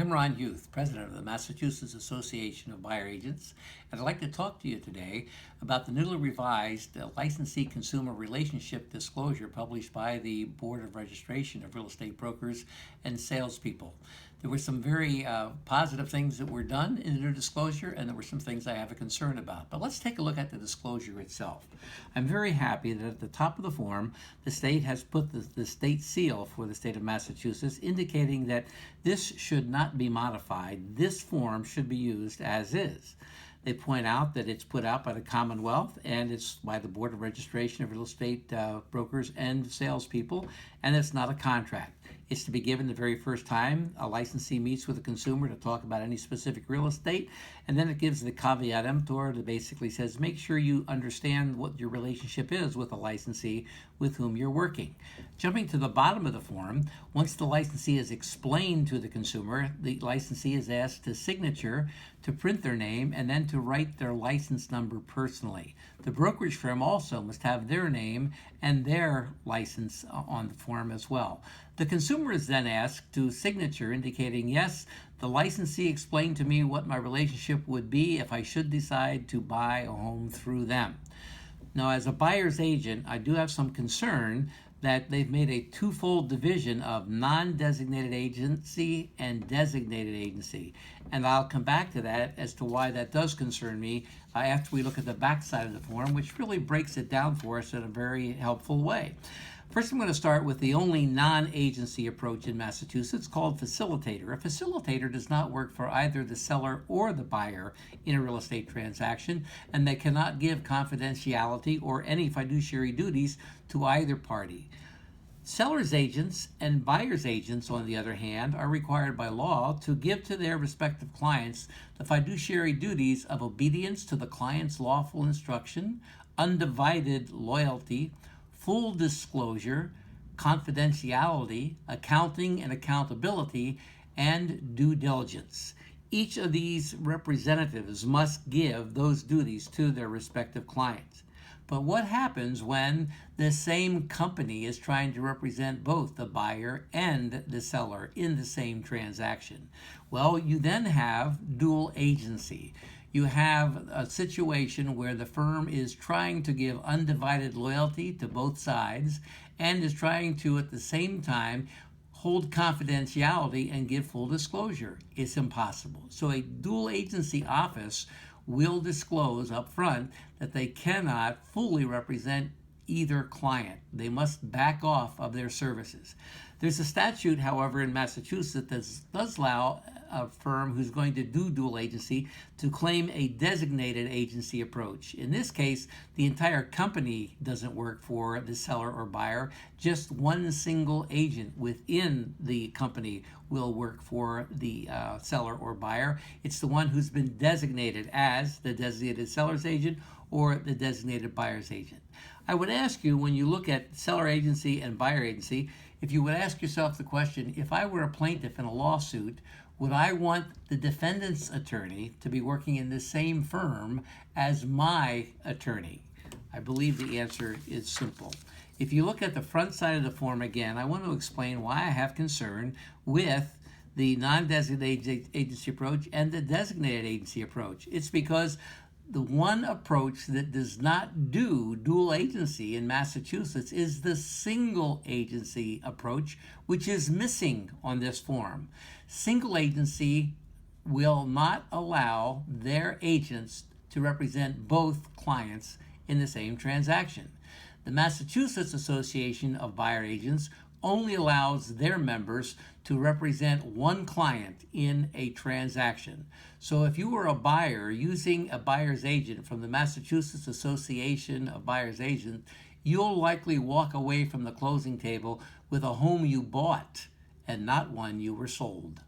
I'm Ron Youth, president of the Massachusetts Association of Buyer Agents, and I'd like to talk to you today about the newly revised Licensee Consumer Relationship Disclosure published by the Board of Registration of Real Estate Brokers and Salespeople. There were some very positive things that were done in the new disclosure, and there were some things I have a concern about. But let's take a look at the disclosure itself. I'm very happy that at the top of the form, the state has put the state seal for the state of Massachusetts, indicating that this should not be modified. This form should be used as is. They point out that it's put out by the Commonwealth and it's by the Board of Registration of Real Estate Brokers and Salespeople, and it's not a contract. It's to be given the very first time a licensee meets with a consumer to talk about any specific real estate, and then it gives the caveat emptor that basically says make sure you understand what your relationship is with a licensee with whom you're working. Jumping to the bottom of the form, once the licensee is explained to the consumer, the licensee is asked to signature, to print their name, and then to write their license number personally. The brokerage firm also must have their name and their license on the form as well. The consumer is then asked to signature indicating, yes, the licensee explained to me what my relationship would be if I should decide to buy a home through them. Now, as a buyer's agent, I do have some concern that they've made a twofold division of non-designated agency and designated agency. And I'll come back to that as to why that does concern me after we look at the back side of the form, which really breaks it down for us in a very helpful way. First, I'm going to start with the only non-agency approach in Massachusetts called facilitator. A facilitator does not work for either the seller or the buyer in a real estate transaction, and they cannot give confidentiality or any fiduciary duties to either party. Seller's agents and buyer's agents, on the other hand, are required by law to give to their respective clients the fiduciary duties of obedience to the client's lawful instruction, undivided loyalty, full disclosure, confidentiality, accounting and accountability, and due diligence. Each of these representatives must give those duties to their respective clients. But what happens when the same company is trying to represent both the buyer and the seller in the same transaction? Well, you then have dual agency. You have a situation where the firm is trying to give undivided loyalty to both sides and is trying to, at the same time, hold confidentiality and give full disclosure. It's impossible. So a dual agency office will disclose up front that they cannot fully represent either client. They must back off of their services. There's a statute, however, in Massachusetts that does allow a firm who's going to do dual agency to claim a designated agency approach. In this case, the entire company doesn't work for the seller or buyer. Just one single agent within the company will work for the seller or buyer. It's the one who's been designated as the designated seller's agent or the designated buyer's agent. I would ask you, when you look at seller agency and buyer agency, if you would ask yourself the question, if I were a plaintiff in a lawsuit, would I want the defendant's attorney to be working in the same firm as my attorney? I believe the answer is simple. If you look at the front side of the form again, I want to explain why I have concern with the non-designated agency approach and the designated agency approach. It's because the one approach that does not do dual agency in Massachusetts is the single agency approach, which is missing on this form. Single agency will not allow their agents to represent both clients in the same transaction. The Massachusetts Association of Buyer Agents only allows their members to represent one client in a transaction. So if you were a buyer using a buyer's agent from the Massachusetts Association of Buyers Agents, you'll likely walk away from the closing table with a home you bought and not one you were sold.